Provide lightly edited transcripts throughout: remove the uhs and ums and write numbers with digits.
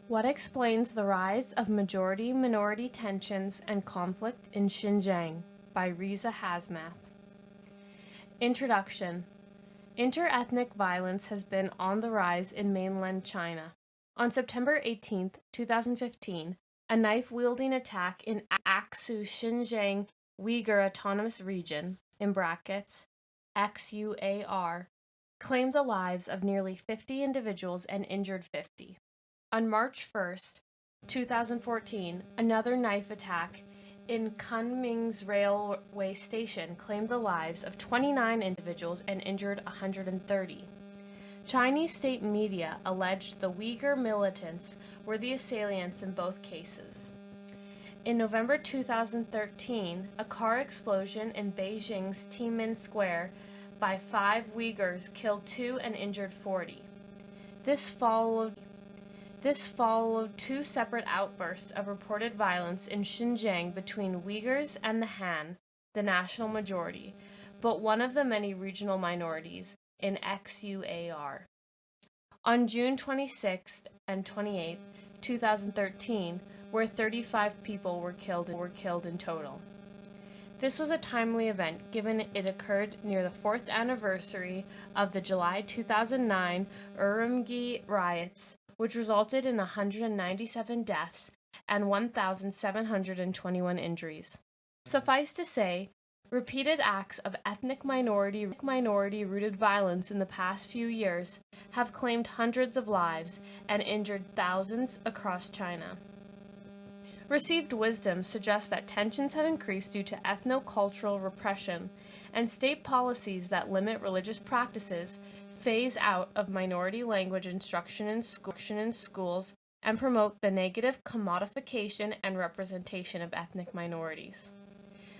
What explains the rise of majority-minority tensions and conflict in Xinjiang by Riza Hazmath. Introduction. Inter-ethnic violence has been on the rise in mainland China. On September 18, 2015, a knife-wielding attack in Aksu, Xinjiang Uyghur Autonomous Region, in brackets, XUAR, claimed the lives of nearly 50 individuals and injured 50. On March 1, 2014, another knife attack in Kunming's railway station claimed the lives of 29 individuals and injured 130. Chinese state media alleged the Uyghur militants were the assailants in both cases. In November 2013, a car explosion in Beijing's Tiananmen Square by 5 Uyghurs killed 2 and injured 40. This followed 2 separate outbursts of reported violence in Xinjiang between Uyghurs and the Han, the national majority, but one of the many regional minorities, in XUAR. On June 26 and 28, 2013, where 35 people were killed in total. This was a timely event, given it occurred near the 4th anniversary of the July 2009 Urumqi riots, which resulted in 197 deaths and 1,721 injuries. Suffice to say, repeated acts of ethnic minority-rooted violence in the past few years have claimed hundreds of lives and injured thousands across China. Received wisdom suggests that tensions have increased due to ethno-cultural repression and state policies that limit religious practices, phase out of minority language instruction in schools, and promote the negative commodification and representation of ethnic minorities.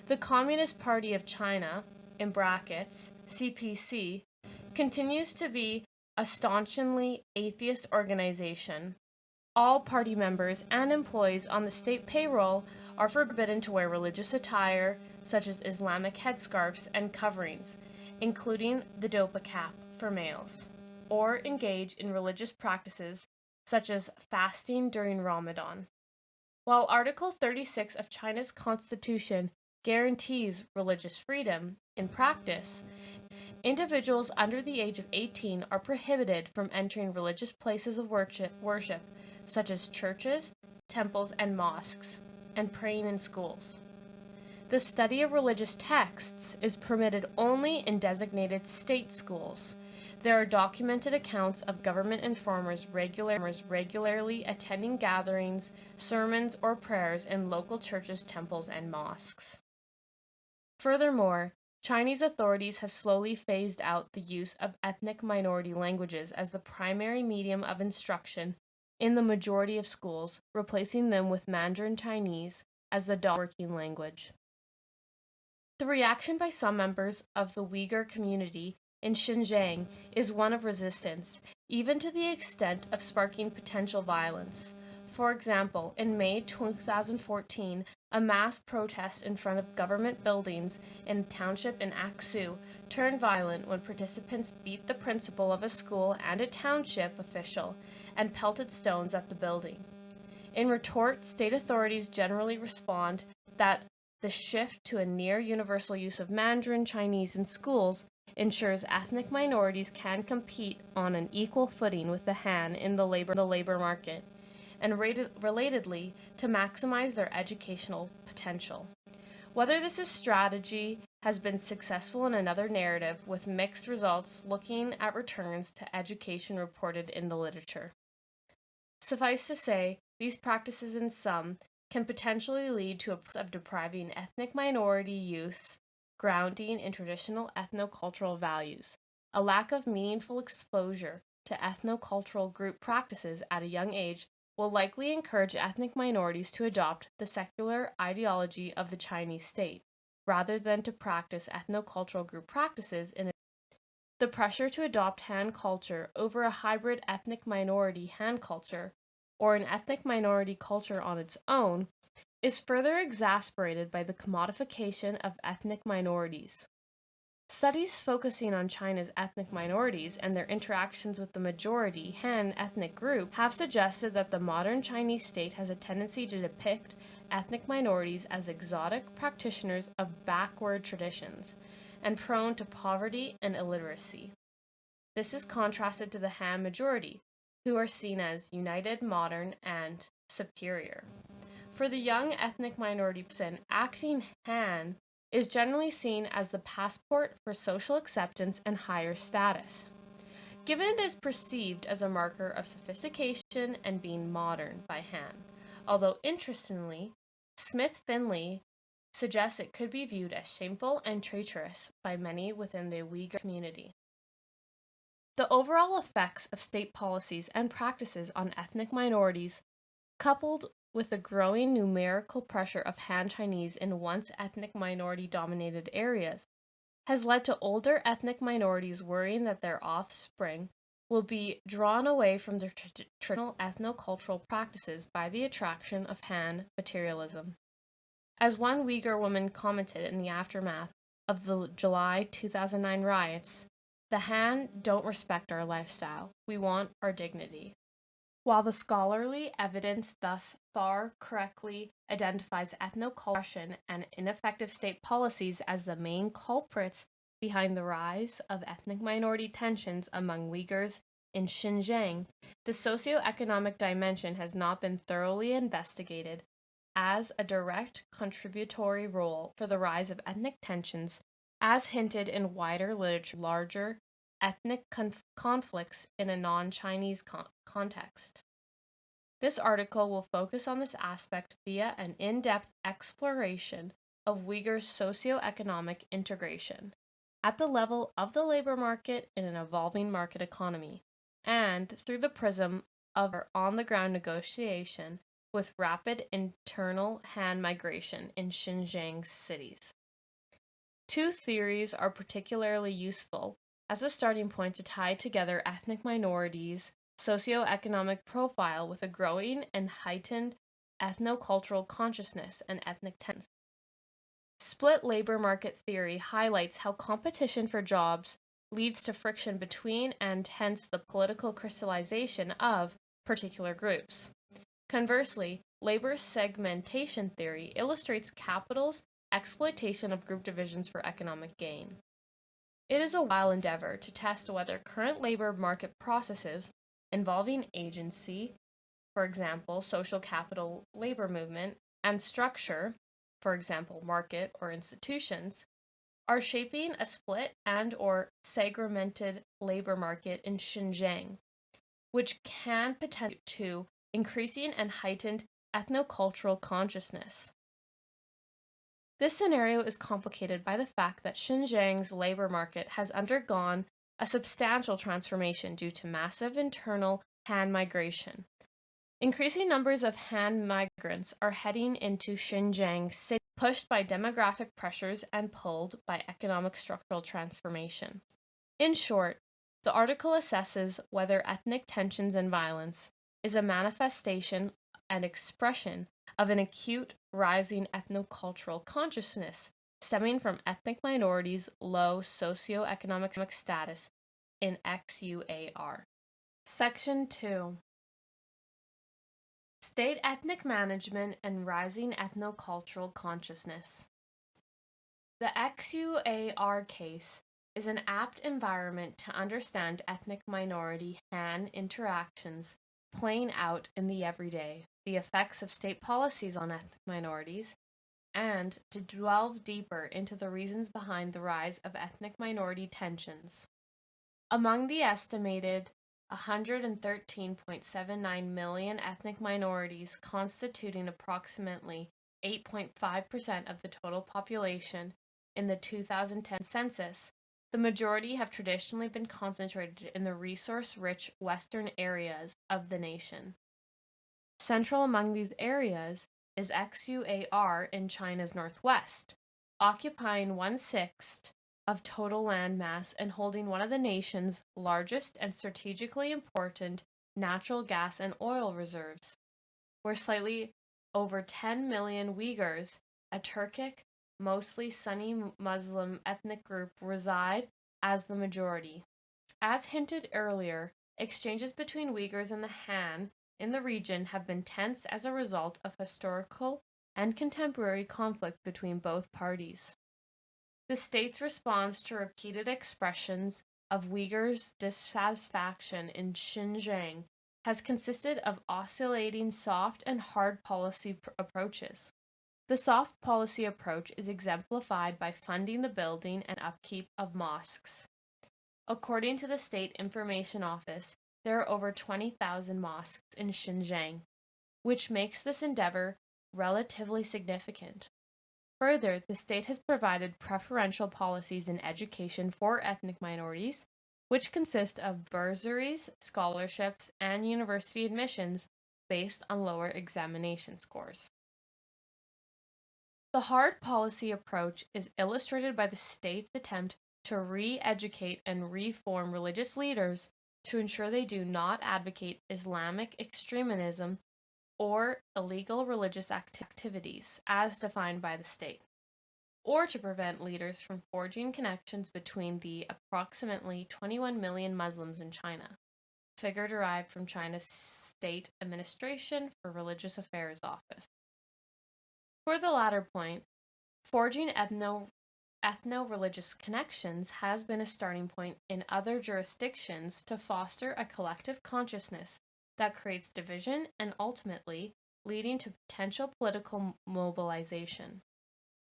The Communist Party of China, in brackets, CPC, continues to be a staunchly atheist organization. All party members and employees on the state payroll are forbidden to wear religious attire, such as Islamic headscarves and coverings, including the dopa cap for males, or engage in religious practices, such as fasting during Ramadan. While Article 36 of China's constitution guarantees religious freedom, in practice, individuals under the age of 18 are prohibited from entering religious places of worship such as churches, temples, and mosques, and praying in schools. The study of religious texts is permitted only in designated state schools. There are documented accounts of government informers regularly attending gatherings, sermons, or prayers in local churches, temples, and mosques. Furthermore, Chinese authorities have slowly phased out the use of ethnic minority languages as the primary medium of instruction in the majority of schools, replacing them with Mandarin Chinese as the working language. The reaction by some members of the Uyghur community in Xinjiang is one of resistance, even to the extent of sparking potential violence. For example, in May 2014, a mass protest in front of government buildings in a township in Aksu turned violent when participants beat the principal of a school and a township official and pelted stones at the building. In retort, state authorities generally respond that the shift to a near-universal use of Mandarin Chinese in schools ensures ethnic minorities can compete on an equal footing with the Han in the labor market, and relatedly, to maximize their educational potential. Whether this strategy has been successful in another narrative with mixed results looking at returns to education reported in the literature. Suffice to say, these practices in some can potentially lead to a process of depriving ethnic minority youth grounding in traditional ethnocultural values. A lack of meaningful exposure to ethnocultural group practices at a young age will likely encourage ethnic minorities to adopt the secular ideology of the Chinese state, rather than to practice ethnocultural group practices in the pressure to adopt Han culture over a hybrid ethnic minority Han culture, or an ethnic minority culture on its own, is further exacerbated by the commodification of ethnic minorities. Studies focusing on China's ethnic minorities and their interactions with the majority Han ethnic group have suggested that the modern Chinese state has a tendency to depict ethnic minorities as exotic practitioners of backward traditions and prone to poverty and illiteracy. This is contrasted to the Han majority, who are seen as united, modern, and superior. For the young ethnic minority person, acting Han is generally seen as the passport for social acceptance and higher status, given it is perceived as a marker of sophistication and being modern by Han. Although interestingly, Smith-Finley suggests it could be viewed as shameful and traitorous by many within the Uyghur community. The overall effects of state policies and practices on ethnic minorities, coupled with the growing numerical pressure of Han Chinese in once ethnic minority-dominated areas, has led to older ethnic minorities worrying that their offspring will be drawn away from their traditional ethno-cultural practices by the attraction of Han materialism. As one Uyghur woman commented in the aftermath of the July 2009 riots, "The Han don't respect our lifestyle. We want our dignity." While the scholarly evidence thus far correctly identifies ethno-cultural and ineffective state policies as the main culprits behind the rise of ethnic minority tensions among Uyghurs in Xinjiang, the socio-economic dimension has not been thoroughly investigated as a direct contributory role for the rise of ethnic tensions, as hinted in wider literature, larger ethnic conflicts in a non-Chinese context. This article will focus on this aspect via an in-depth exploration of Uyghurs' socio-economic integration at the level of the labor market in an evolving market economy, and through the prism of on-the-ground negotiation with rapid internal Han migration in Xinjiang cities. Two theories are particularly useful as a starting point to tie together ethnic minorities' socio-economic profile with a growing and heightened ethno-cultural consciousness and ethnic tensions. Split labor market theory highlights how competition for jobs leads to friction between and hence the political crystallization of particular groups. Conversely, labor segmentation theory illustrates capital's exploitation of group divisions for economic gain. It is a wild endeavor to test whether current labor market processes involving agency, for example, social capital labor movement, and structure, for example, market or institutions, are shaping a split and or segmented labor market in Xinjiang, which can potentially to increasing and heightened ethnocultural consciousness. This scenario is complicated by the fact that Xinjiang's labor market has undergone a substantial transformation due to massive internal Han migration. Increasing numbers of Han migrants are heading into Xinjiang city, pushed by demographic pressures and pulled by economic structural transformation. In short, the article assesses whether ethnic tensions and violence is a manifestation and expression of an acute rising ethnocultural consciousness stemming from ethnic minorities' low socio-economic status in XUAR. Section 2. State ethnic management and rising ethnocultural consciousness. The XUAR case is an apt environment to understand ethnic minority Han interactions playing out in the everyday, the effects of state policies on ethnic minorities, and to delve deeper into the reasons behind the rise of ethnic minority tensions. Among the estimated 113.79 million ethnic minorities constituting approximately 8.5% of the total population in the 2010 census, the majority have traditionally been concentrated in the resource-rich western areas of the nation. Central among these areas is XUAR in China's northwest, occupying 1/6 of total land mass and holding one of the nation's largest and strategically important natural gas and oil reserves, where slightly over 10 million Uyghurs, a Turkic mostly Sunni Muslim ethnic group reside as the majority. As hinted earlier, exchanges between Uyghurs and the Han in the region have been tense as a result of historical and contemporary conflict between both parties. The state's response to repeated expressions of Uyghurs' dissatisfaction in Xinjiang has consisted of oscillating soft and hard policy approaches. The soft policy approach is exemplified by funding the building and upkeep of mosques. According to the State Information Office, there are over 20,000 mosques in Xinjiang, which makes this endeavor relatively significant. Further, the state has provided preferential policies in education for ethnic minorities, which consist of bursaries, scholarships, and university admissions based on lower examination scores. The hard policy approach is illustrated by the state's attempt to re-educate and reform religious leaders to ensure they do not advocate Islamic extremism or illegal religious activities, as defined by the state, or to prevent leaders from forging connections between the approximately 21 million Muslims in China, a figure derived from China's State Administration for Religious Affairs Office. For the latter point, forging ethno-religious connections has been a starting point in other jurisdictions to foster a collective consciousness that creates division and ultimately leading to potential political mobilization.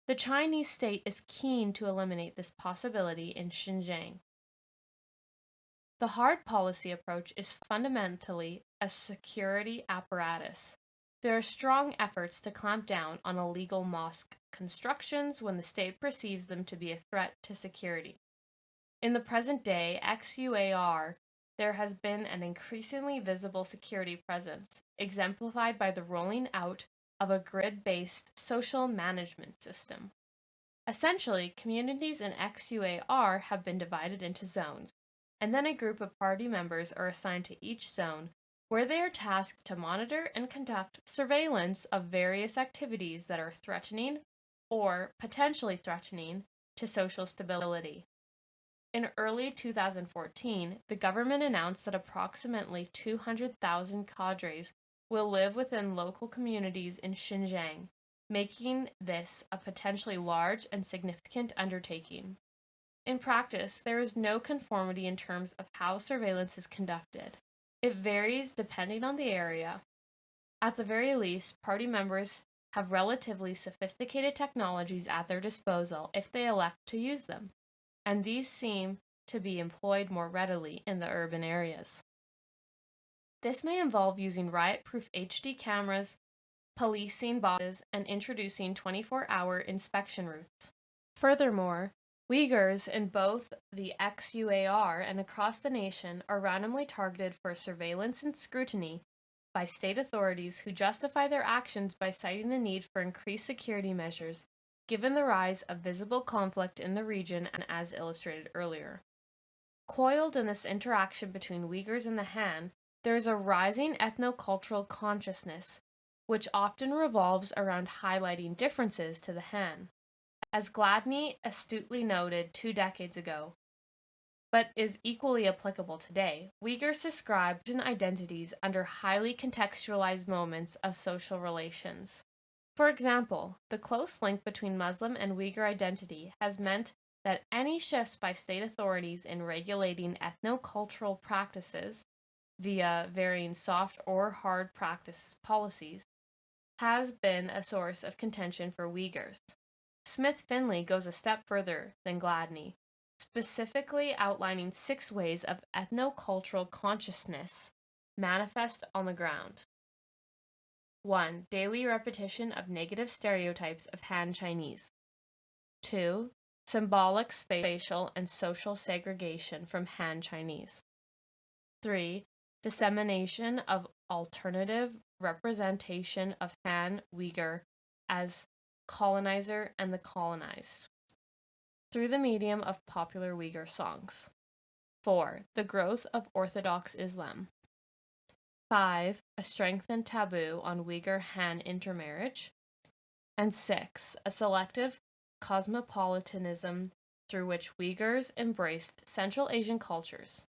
The Chinese state is keen to eliminate this possibility in Xinjiang. The hard policy approach is fundamentally a security apparatus. There are strong efforts to clamp down on illegal mosque constructions when the state perceives them to be a threat to security. In the present day XUAR, there has been an increasingly visible security presence, exemplified by the rolling out of a grid-based social management system. Essentially, communities in XUAR have been divided into zones, and then a group of party members are assigned to each zone, where they are tasked to monitor and conduct surveillance of various activities that are threatening or potentially threatening to social stability. In early 2014, the government announced that approximately 200,000 cadres will live within local communities in Xinjiang, making this a potentially large and significant undertaking. In practice, there is no conformity in terms of how surveillance is conducted. It varies depending on the area. At the very least, party members have relatively sophisticated technologies at their disposal if they elect to use them, and these seem to be employed more readily in the urban areas. This may involve using riot-proof HD cameras, policing boxes, and introducing 24-hour inspection routes. Furthermore, Uyghurs in both the XUAR and across the nation are randomly targeted for surveillance and scrutiny by state authorities who justify their actions by citing the need for increased security measures, given the rise of visible conflict in the region and as illustrated earlier. Coiled in this interaction between Uyghurs and the Han, there is a rising ethno-cultural consciousness, which often revolves around highlighting differences to the Han. As Gladney astutely noted 2 decades ago, but is equally applicable today, Uyghurs described identities under highly contextualized moments of social relations. For example, the close link between Muslim and Uyghur identity has meant that any shifts by state authorities in regulating ethno-cultural practices via varying soft or hard practice policies has been a source of contention for Uyghurs. Smith-Finley goes a step further than Gladney, specifically outlining 6 ways of ethno-cultural consciousness manifest on the ground. 1. Daily repetition of negative stereotypes of Han Chinese. 2. Symbolic spatial and social segregation from Han Chinese. 3. Dissemination of alternative representation of Han Uyghur as colonizer and the colonized through the medium of popular Uyghur songs. 4. The growth of Orthodox Islam. 5. A strengthened taboo on Uyghur Han intermarriage. And 6. A selective cosmopolitanism through which Uyghurs embraced Central Asian cultures.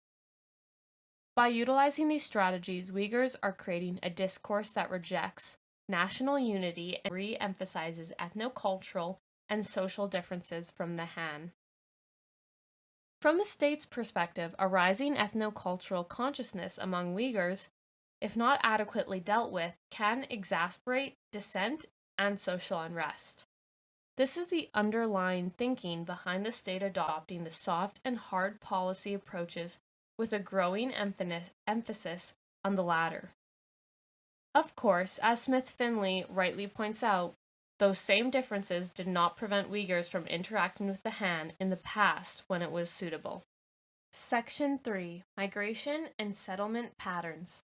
By utilizing these strategies, Uyghurs are creating a discourse that rejects national unity and re-emphasizes ethno-cultural and social differences from the Han. From the state's perspective, a rising ethno-cultural consciousness among Uyghurs, if not adequately dealt with, can exacerbate dissent and social unrest. This is the underlying thinking behind the state adopting the soft and hard policy approaches with a growing emphasis on the latter. Of course, as Smith-Finley rightly points out, those same differences did not prevent Uyghurs from interacting with the Han in the past when it was suitable. Section 3. Migration and Settlement Patterns.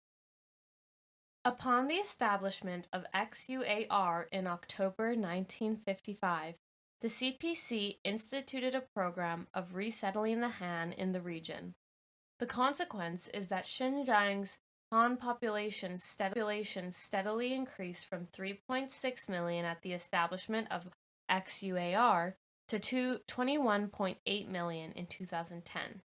Upon the establishment of XUAR in October 1955, the CPC instituted a program of resettling the Han in the region. The consequence is that Xinjiang's Han population steadily increased from 3.6 million at the establishment of XUAR to 21.8 million in 2010.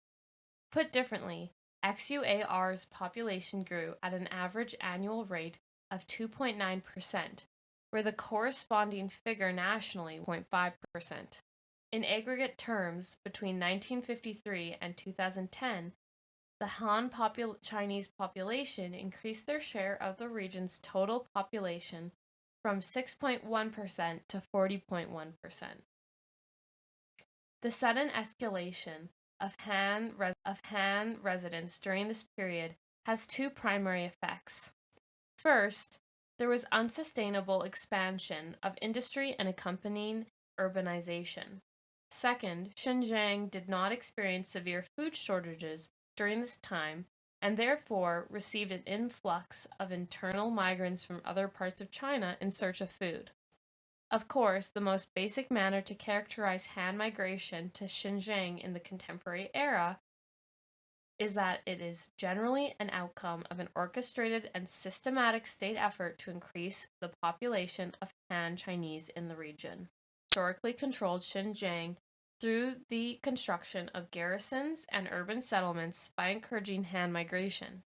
Put differently, XUAR's population grew at an average annual rate of 2.9%, where the corresponding figure nationally was 0.5%. In aggregate terms, between 1953 and 2010, the Han Chinese population increased their share of the region's total population from 6.1% to 40.1%. The sudden escalation of Han residents during this period has two primary effects. First, there was unsustainable expansion of industry and accompanying urbanization. Second, Xinjiang did not experience severe food shortages during this time, and therefore received an influx of internal migrants from other parts of China in search of food. Of course, the most basic manner to characterize Han migration to Xinjiang in the contemporary era is that it is generally an outcome of an orchestrated and systematic state effort to increase the population of Han Chinese in the region. Historically controlled Xinjiang through the construction of garrisons and urban settlements by encouraging Han migration.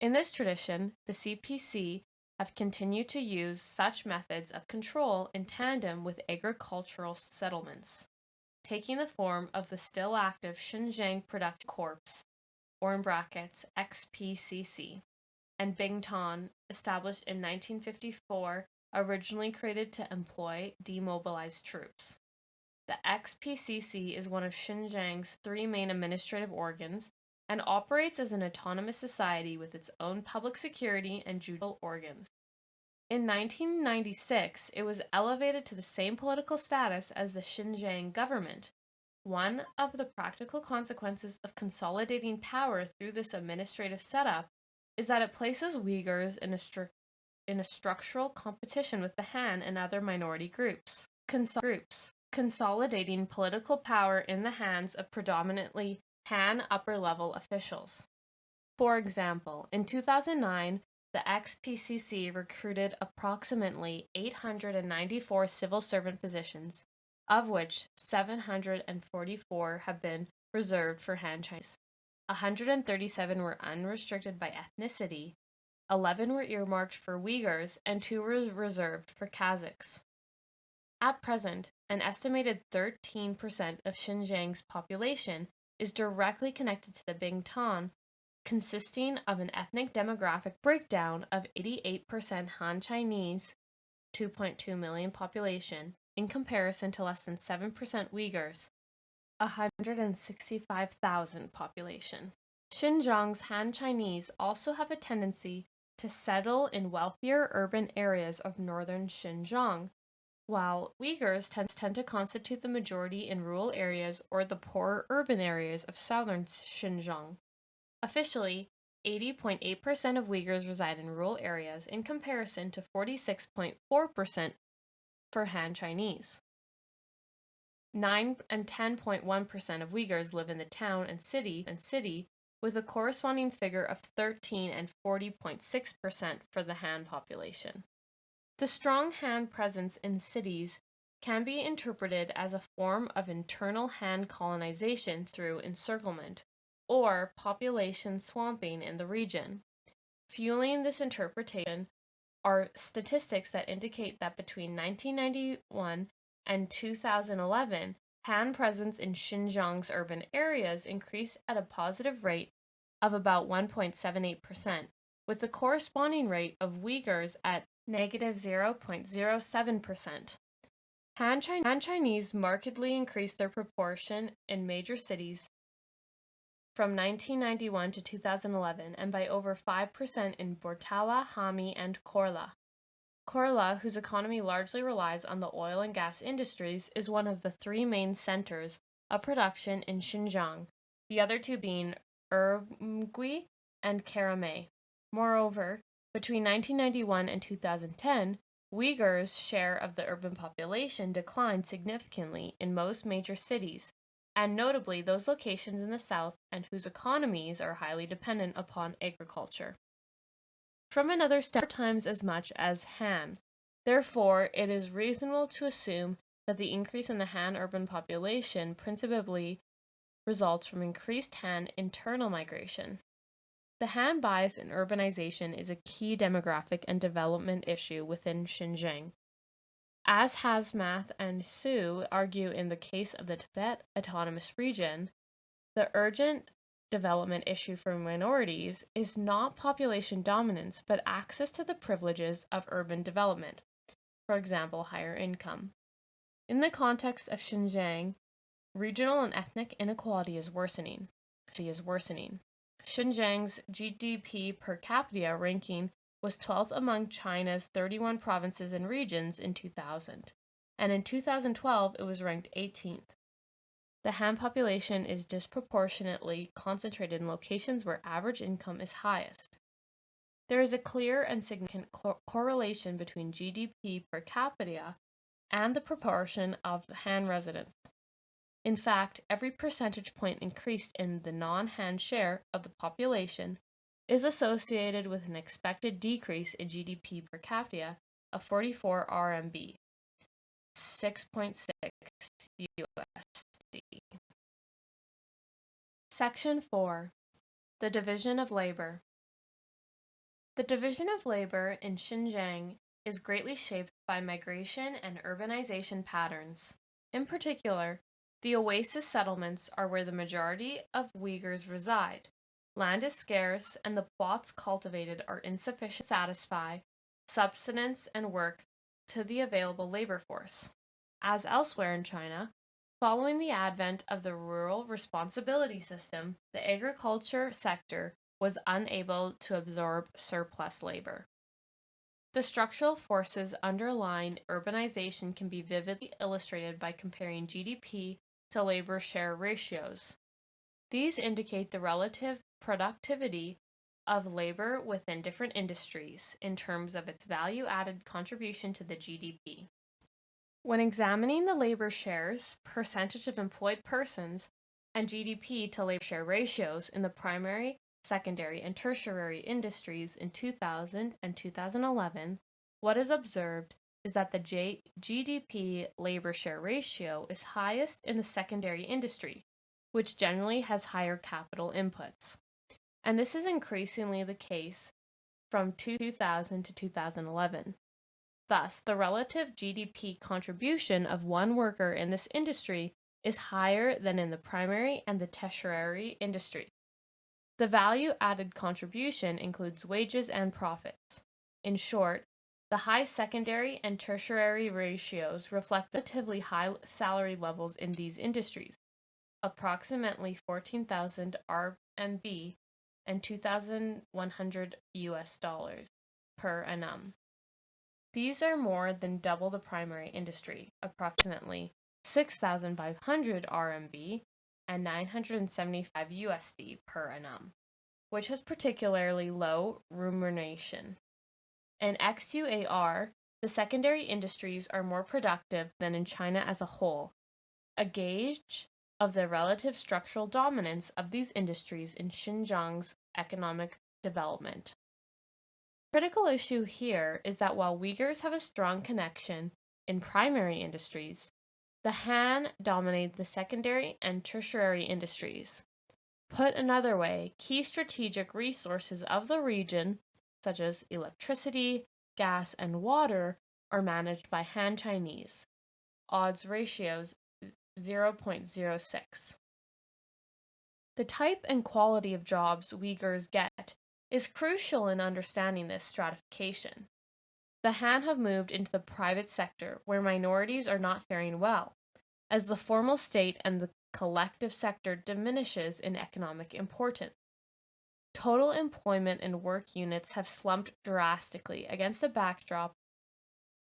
In this tradition, the CPC have continued to use such methods of control in tandem with agricultural settlements, taking the form of the still active Xinjiang Production Corps, or in brackets, XPCC, and Bingtan, established in 1954, originally created to employ demobilized troops. The XPCC is one of Xinjiang's three main administrative organs and operates as an autonomous society with its own public security and judicial organs. In 1996, it was elevated to the same political status as the Xinjiang government. One of the practical consequences of consolidating power through this administrative setup is that it places Uyghurs in a structural competition with the Han and other minority groups. Consolidating political power in the hands of predominantly Han upper-level officials. For example, in 2009, the XPCC recruited approximately 894 civil servant positions, of which 744 have been reserved for Han Chinese. 137 were unrestricted by ethnicity, 11 were earmarked for Uyghurs, and 2 were reserved for Kazakhs. At present, an estimated 13% of Xinjiang's population is directly connected to the Bingtan, consisting of an ethnic demographic breakdown of 88% Han Chinese, 2.2 million population, in comparison to less than 7% Uyghurs, 165,000 population. Xinjiang's Han Chinese also have a tendency to settle in wealthier urban areas of northern Xinjiang, while Uyghurs tend to constitute the majority in rural areas or the poorer urban areas of southern Xinjiang. Officially, 80.8% of Uyghurs reside in rural areas in comparison to 46.4% for Han Chinese. 9 and 10.1% of Uyghurs live in the town and city, with a corresponding figure of 13 and 40.6% for the Han population. The strong Han presence in cities can be interpreted as a form of internal Han colonization through encirclement, or population swamping in the region. Fueling this interpretation are statistics that indicate that between 1991 and 2011, Han presence in Xinjiang's urban areas increased at a positive rate of about 1.78%, with the corresponding rate of Uyghurs at negative 0.07%. Han Chinese markedly increased their proportion in major cities from 1991 to 2011 and by over 5% in Bortala, Hami, and Korla. Korla, whose economy largely relies on the oil and gas industries, is one of the three main centers of production in Xinjiang, the other two being Urumqi and Karamay. Moreover, between 1991 and 2010, Uyghurs' share of the urban population declined significantly in most major cities, and notably those locations in the south and whose economies are highly dependent upon agriculture. From another step, 4 times as much as Han. Therefore, it is reasonable to assume that the increase in the Han urban population principally results from increased Han internal migration. The Han bias in urbanization is a key demographic and development issue within Xinjiang. As Hazmath and Su argue in the case of the Tibet Autonomous Region, the urgent development issue for minorities is not population dominance, but access to the privileges of urban development, for example, higher income. In the context of Xinjiang, regional and ethnic inequality is worsening. Xinjiang's GDP per capita ranking was 12th among China's 31 provinces and regions in 2000, and in 2012 it was ranked 18th. The Han population is disproportionately concentrated in locations where average income is highest. There is a clear and significant correlation between GDP per capita and the proportion of Han residents. In fact, every percentage point increase in the non-Han share of the population is associated with an expected decrease in GDP per capita of 44 RMB, 6.6 USD. Section 4. The Division of Labor. The division of labor in Xinjiang is greatly shaped by migration and urbanization patterns. In particular, the oasis settlements are where the majority of Uyghurs reside. Land is scarce, and the plots cultivated are insufficient to satisfy subsistence and work to the available labor force. As elsewhere in China, following the advent of the rural responsibility system, the agriculture sector was unable to absorb surplus labor. The structural forces underlying urbanization can be vividly illustrated by comparing GDP to labor share ratios. These indicate the relative productivity of labor within different industries in terms of its value-added contribution to the GDP. When examining the labor shares, percentage of employed persons, and GDP to labor share ratios in the primary, secondary, and tertiary industries in 2000 and 2011, what is observed is that the GDP labor share ratio is highest in the secondary industry, which generally has higher capital inputs. And this is increasingly the case from 2000 to 2011. Thus, the relative GDP contribution of one worker in this industry is higher than in the primary and the tertiary industry. The value-added contribution includes wages and profits. In short, the high secondary and tertiary ratios reflect relatively high salary levels in these industries, approximately 14,000 RMB and 2,100 US dollars per annum. These are more than double the primary industry, approximately 6,500 RMB and 975 USD per annum, which has particularly low remuneration. In XUAR, the secondary industries are more productive than in China as a whole, a gauge of the relative structural dominance of these industries in Xinjiang's economic development. The critical issue here is that while Uyghurs have a strong connection in primary industries, the Han dominated the secondary and tertiary industries. Put another way, key strategic resources of the region, such as electricity, gas, and water, are managed by Han Chinese. Odds ratios 0.06. The type and quality of jobs Uyghurs get is crucial in understanding this stratification. The Han have moved into the private sector where minorities are not faring well, as the formal state and the collective sector diminishes in economic importance. Total employment and work units have slumped drastically against a backdrop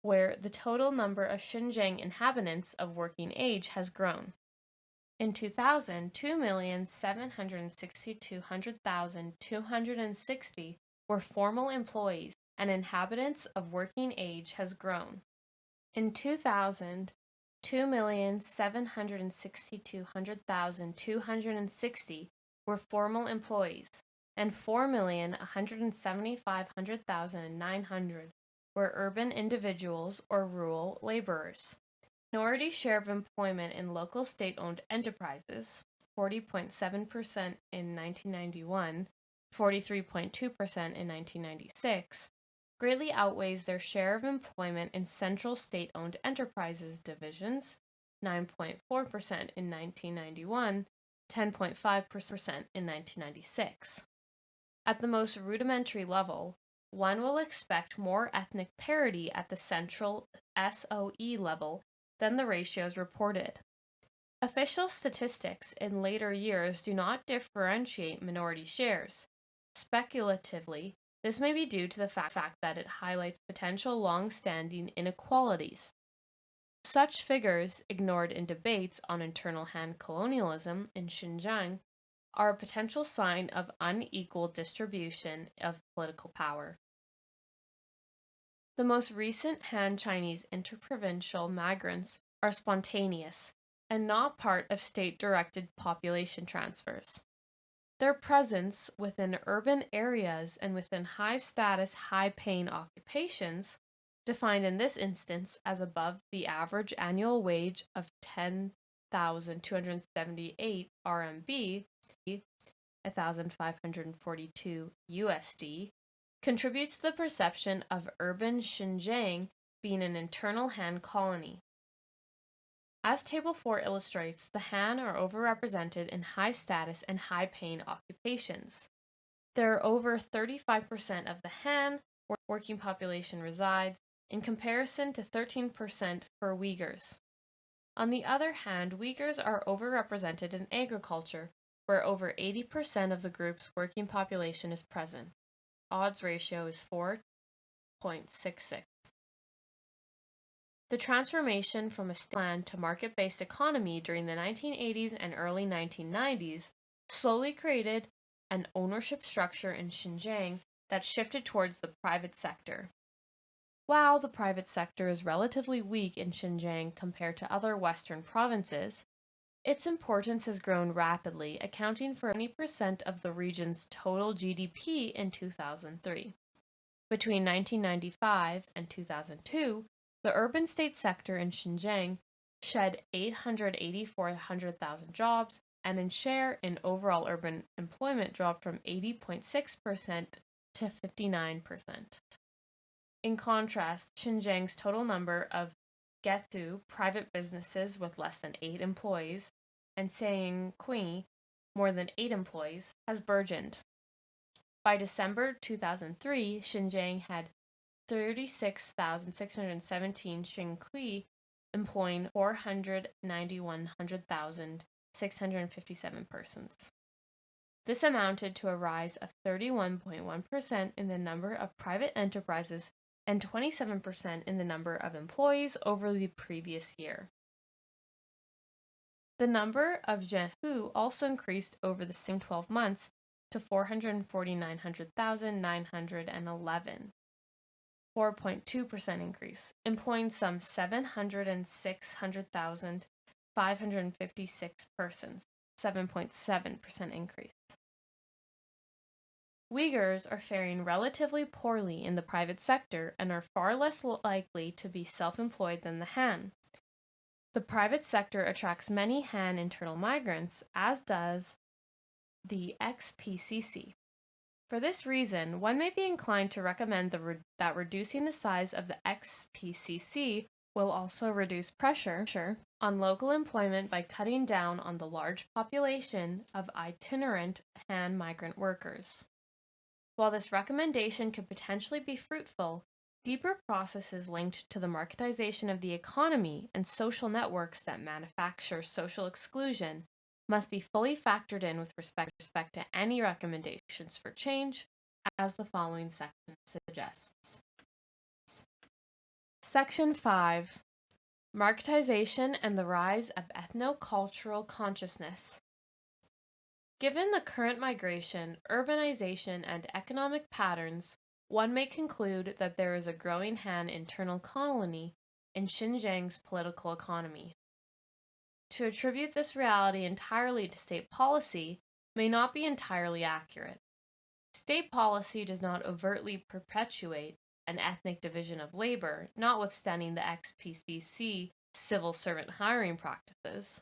where the total number of Xinjiang inhabitants of working age has grown. In 2000, 2,762,260 were formal employees, and inhabitants of working age has grown. In 2000, 2,762,260 were formal employees, and 4,175,900 were urban individuals or rural laborers. Minority share of employment in local state-owned enterprises, 40.7% in 1991, 43.2% in 1996, greatly outweighs their share of employment in central state-owned enterprises divisions, 9.4% in 1991, 10.5% in 1996. At the most rudimentary level, one will expect more ethnic parity at the central SOE level than the ratios reported. Official statistics in later years do not differentiate minority shares. Speculatively, this may be due to the fact that it highlights potential long-standing inequalities. Such figures, ignored in debates on internal Han colonialism in Xinjiang, are a potential sign of unequal distribution of political power. The most recent Han Chinese interprovincial migrants are spontaneous and not part of state-directed population transfers. Their presence within urban areas and within high-status, high-paying occupations, defined in this instance as above the average annual wage of 10,278 RMB, 1,542 USD, contributes to the perception of urban Xinjiang being an internal Han colony. As Table 4 illustrates, the Han are overrepresented in high-status and high-paying occupations. There are over 35% of the Han working population resides, in comparison to 13% for Uyghurs. On the other hand, Uyghurs are overrepresented in agriculture, where over 80% of the group's working population is present. Odds ratio is 4.66. The transformation from a state land to market-based economy during the 1980s and early 1990s slowly created an ownership structure in Xinjiang that shifted towards the private sector. While the private sector is relatively weak in Xinjiang compared to other Western provinces, its importance has grown rapidly, accounting for 20% of the region's total GDP in 2003. Between 1995 and 2002, the urban state sector in Xinjiang shed 884,000 jobs, and in share in overall urban employment dropped from 80.6% to 59%. In contrast, Xinjiang's total number of Gethu private businesses with less than 8 employees and Sangqi more than 8 employees has burgeoned. By December 2003, Xinjiang had 36,617 Sangqi employing 491,657 persons. This amounted to a rise of 31.1% in the number of private enterprises and 27% in the number of employees over the previous year. The number of Zhenhu also increased over the same 12 months to 449,911, 4.2% increase, employing some 706,556 persons, 7.7% increase. Uyghurs are faring relatively poorly in the private sector and are far less likely to be self-employed than the Han. The private sector attracts many Han internal migrants, as does the XPCC. For this reason, one may be inclined to recommend that reducing the size of the XPCC will also reduce pressure on local employment by cutting down on the large population of itinerant Han migrant workers. While this recommendation could potentially be fruitful, deeper processes linked to the marketization of the economy and social networks that manufacture social exclusion must be fully factored in with respect to any recommendations for change, as the following section suggests. Section 5. Marketization and the Rise of Ethno-Cultural Consciousness. Given the current migration, urbanization, and economic patterns, one may conclude that there is a growing Han internal colony in Xinjiang's political economy. To attribute this reality entirely to state policy may not be entirely accurate. State policy does not overtly perpetuate an ethnic division of labor, notwithstanding the XPCC civil servant hiring practices.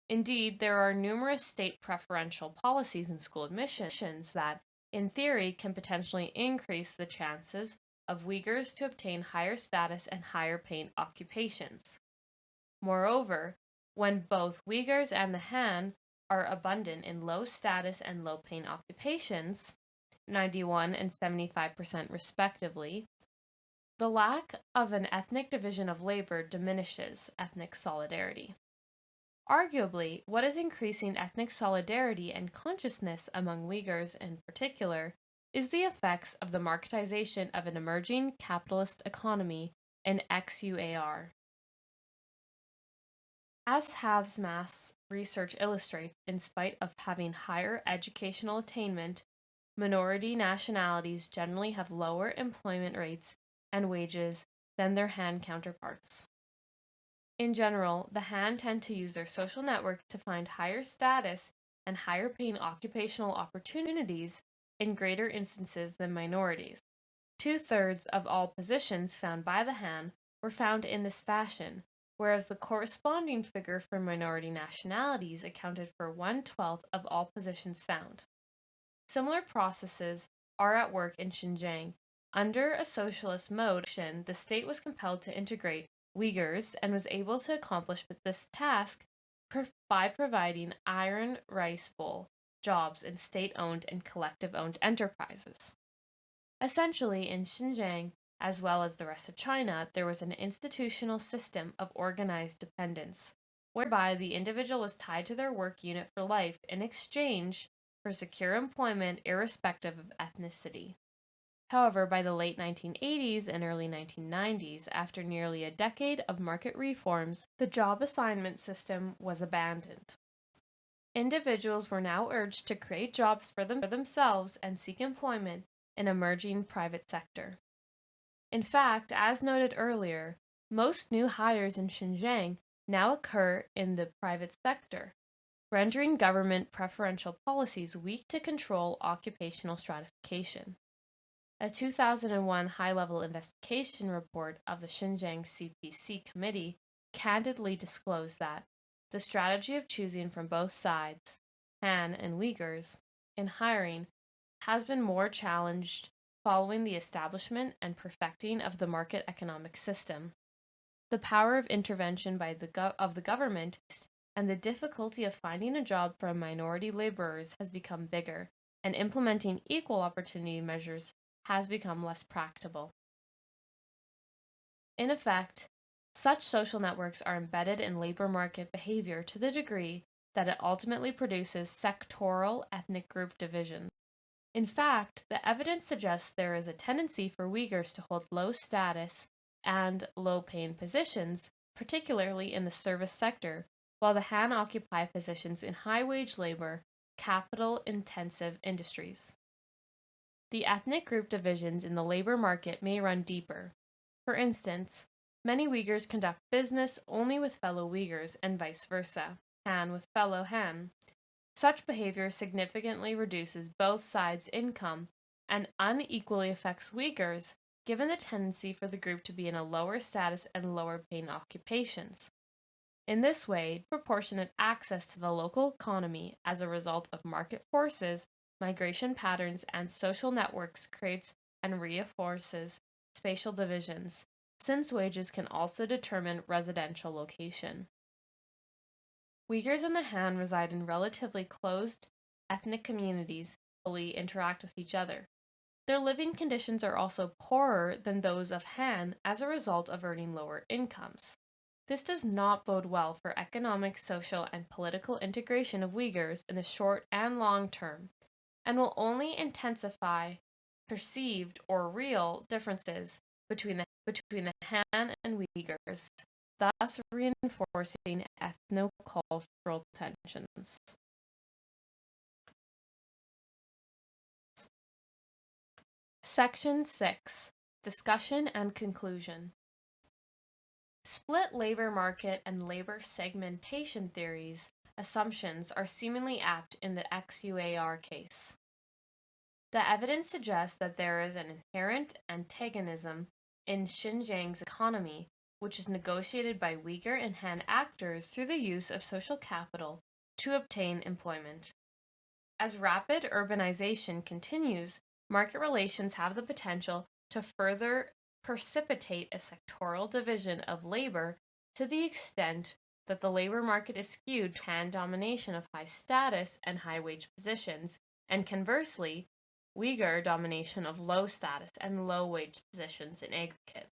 Indeed, there are numerous state preferential policies in school admissions that, in theory, can potentially increase the chances of Uyghurs to obtain higher status and higher paying occupations. Moreover, when both Uyghurs and the Han are abundant in low status and low paying occupations, 91 and 75% respectively, the lack of an ethnic division of labor diminishes ethnic solidarity. Arguably, what is increasing ethnic solidarity and consciousness among Uyghurs in particular is the effects of the marketization of an emerging capitalist economy in XUAR. As Hazmath's research illustrates, in spite of having higher educational attainment, minority nationalities generally have lower employment rates and wages than their Han counterparts. In general, the Han tend to use their social network to find higher status and higher paying occupational opportunities in greater instances than minorities. 2/3 of all positions found by the Han were found in this fashion, whereas the corresponding figure for minority nationalities accounted for 1/12 of all positions found. Similar processes are at work in Xinjiang. Under a socialist mode, the state was compelled to integrate Uyghurs and was able to accomplish this task by providing iron rice bowl jobs in state-owned and collective-owned enterprises. Essentially, in Xinjiang, as well as the rest of China, there was an institutional system of organized dependence, whereby the individual was tied to their work unit for life in exchange for secure employment irrespective of ethnicity. However, by the late 1980s and early 1990s, after nearly a decade of market reforms, the job assignment system was abandoned. Individuals were now urged to create jobs for themselves and seek employment in emerging private sector. In fact, as noted earlier, most new hires in Xinjiang now occur in the private sector, rendering government preferential policies weak to control occupational stratification. A 2001 high-level investigation report of the Xinjiang CPC Committee candidly disclosed that the strategy of choosing from both sides, Han and Uyghurs, in hiring has been more challenged following the establishment and perfecting of the market economic system. The power of intervention by the government and the difficulty of finding a job for minority laborers has become bigger, and implementing equal opportunity measures has become less practicable. In effect, such social networks are embedded in labor market behavior to the degree that it ultimately produces sectoral ethnic group division. In fact, the evidence suggests there is a tendency for Uyghurs to hold low status and low paying positions, particularly in the service sector, while the Han occupy positions in high wage labor, capital intensive industries. The ethnic group divisions in the labor market may run deeper. For instance, many Uyghurs conduct business only with fellow Uyghurs and vice versa, Han with fellow Han. Such behavior significantly reduces both sides' income and unequally affects Uyghurs, given the tendency for the group to be in a lower status and lower paying occupations. In this way, proportionate access to the local economy as a result of market forces, migration patterns, and social networks creates and reinforces spatial divisions, since wages can also determine residential location. Uyghurs in the Han reside in relatively closed ethnic communities that fully interact with each other. Their living conditions are also poorer than those of Han as a result of earning lower incomes. This does not bode well for economic, social, and political integration of Uyghurs in the short and long term, and will only intensify perceived or real differences between the Han and Uyghurs, thus reinforcing ethno-cultural tensions. Section 6. Discussion and Conclusion. Split labor market and labor segmentation theories assumptions are seemingly apt in the XUAR case. The evidence suggests that there is an inherent antagonism in Xinjiang's economy, which is negotiated by Uyghur and Han actors through the use of social capital to obtain employment. As rapid urbanization continues, market relations have the potential to further precipitate a sectoral division of labor to the extent that the labor market is skewed to Han domination of high status and high wage positions, and conversely, Uyghur domination of low status and low wage positions in aggregate.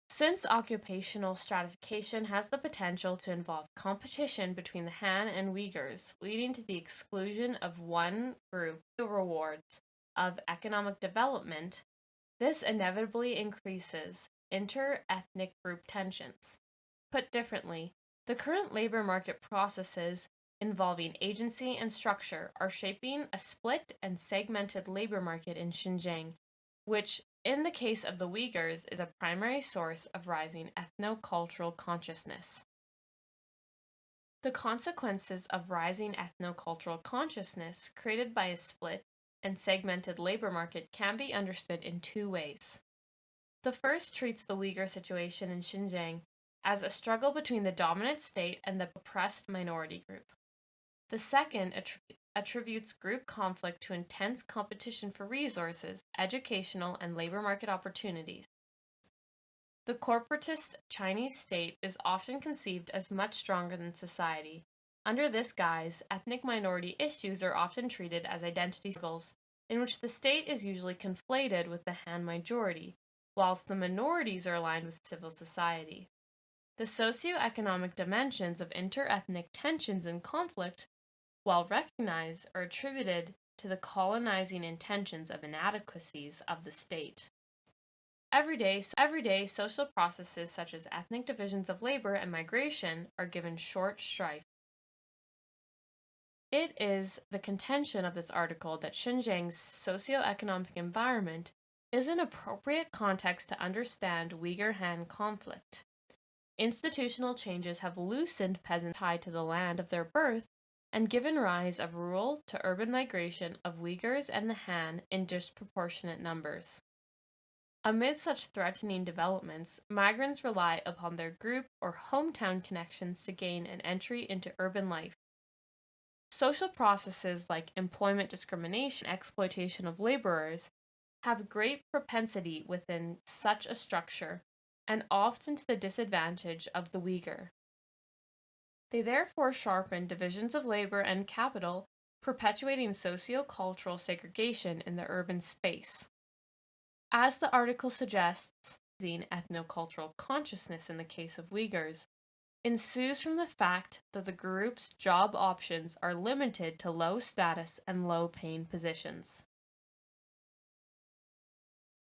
Since occupational stratification has the potential to involve competition between the Han and Uyghurs, leading to the exclusion of one group to rewards of economic development, this inevitably increases inter-ethnic group tensions. Put differently, the current labor market processes involving agency and structure are shaping a split and segmented labor market in Xinjiang, which, in the case of the Uyghurs, is a primary source of rising ethno-cultural consciousness. The consequences of rising ethno-cultural consciousness created by a split and segmented labor market can be understood in two ways. The first treats the Uyghur situation in Xinjiang as a struggle between the dominant state and the oppressed minority group. The second attributes group conflict to intense competition for resources, educational, and labor market opportunities. The corporatist Chinese state is often conceived as much stronger than society. Under this guise, ethnic minority issues are often treated as identity struggles, in which the state is usually conflated with the Han majority, whilst the minorities are aligned with civil society. The socio-economic dimensions of inter-ethnic tensions and conflict, while recognized, are attributed to the colonizing intentions of inadequacies of the state. Everyday social processes such as ethnic divisions of labor and migration are given short shrift. It is the contention of this article that Xinjiang's socio-economic environment is an appropriate context to understand Uyghur-Han conflict. Institutional changes have loosened peasants tied to the land of their birth and given rise of rural to urban migration of Uyghurs and the Han in disproportionate numbers. Amid such threatening developments, migrants rely upon their group or hometown connections to gain an entry into urban life. Social processes like employment discrimination and exploitation of laborers have great propensity within such a structure, and often to the disadvantage of the Uyghur. They therefore sharpen divisions of labor and capital, perpetuating socio-cultural segregation in the urban space. As the article suggests, ethno-cultural consciousness in the case of Uyghurs ensues from the fact that the group's job options are limited to low status and low paying positions.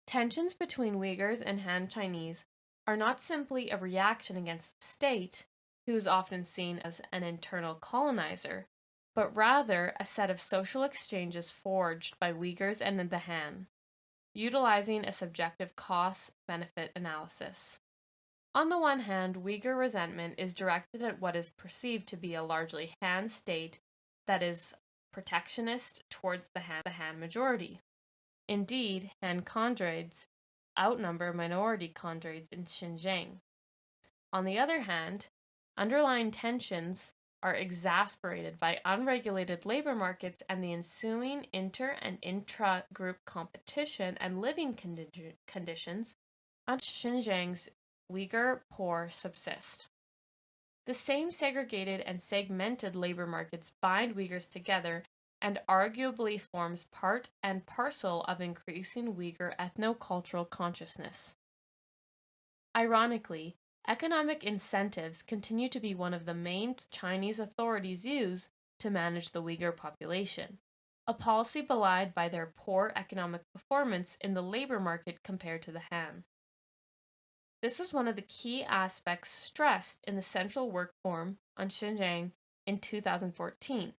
Tensions between Uyghurs and Han Chinese are not simply a reaction against the state, who is often seen as an internal colonizer, but rather a set of social exchanges forged by Uyghurs and the Han, utilizing a subjective cost-benefit analysis. On the one hand, Uyghur resentment is directed at what is perceived to be a largely Han state that is protectionist towards the Han majority. Indeed, Han chondrites outnumber minority chondrites in Xinjiang. On the other hand, underlying tensions are exasperated by unregulated labor markets and the ensuing inter and intra-group competition and living conditions on Xinjiang's Uyghur poor subsist. The same segregated and segmented labor markets bind Uyghurs together and arguably forms part and parcel of increasing Uyghur ethno-cultural consciousness. Ironically, economic incentives continue to be one of the main Chinese authorities use to manage the Uyghur population, a policy belied by their poor economic performance in the labor market compared to the Han. This was one of the key aspects stressed in the Central Work Forum on Xinjiang in 2014.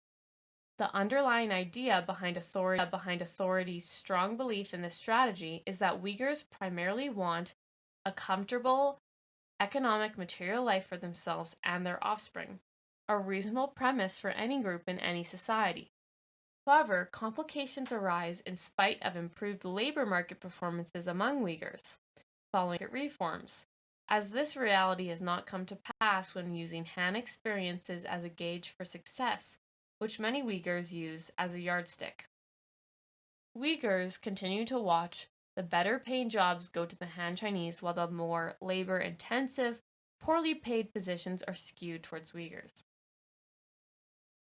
The underlying idea behind authorities' strong belief in this strategy is that Uyghurs primarily want a comfortable economic material life for themselves and their offspring, a reasonable premise for any group in any society. However, complications arise in spite of improved labor market performances among Uyghurs following market reforms, as this reality has not come to pass when using Han experiences as a gauge for success, which many Uyghurs use as a yardstick. Uyghurs continue to watch the better paying jobs go to the Han Chinese while the more labor intensive, poorly paid positions are skewed towards Uyghurs.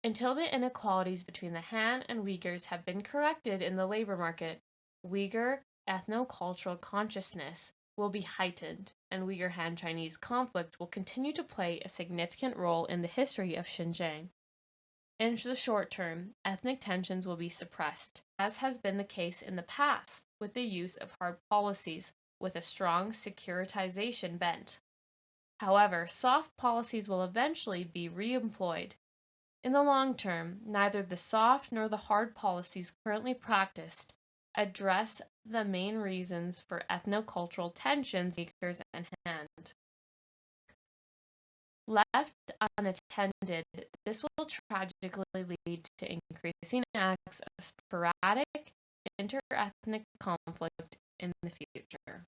Until the inequalities between the Han and Uyghurs have been corrected in the labor market, Uyghur ethno-cultural consciousness will be heightened, and Uyghur Han Chinese conflict will continue to play a significant role in the history of Xinjiang. In the short term, ethnic tensions will be suppressed, as has been the case in the past with the use of hard policies with a strong securitization bent. However, soft policies will eventually be re-employed. In the long term, neither the soft nor the hard policies currently practiced address the main reasons for ethno-cultural tensions Uyghurs and Han. Left unattended, this will tragically lead to increasing acts of sporadic inter-ethnic conflict in the future.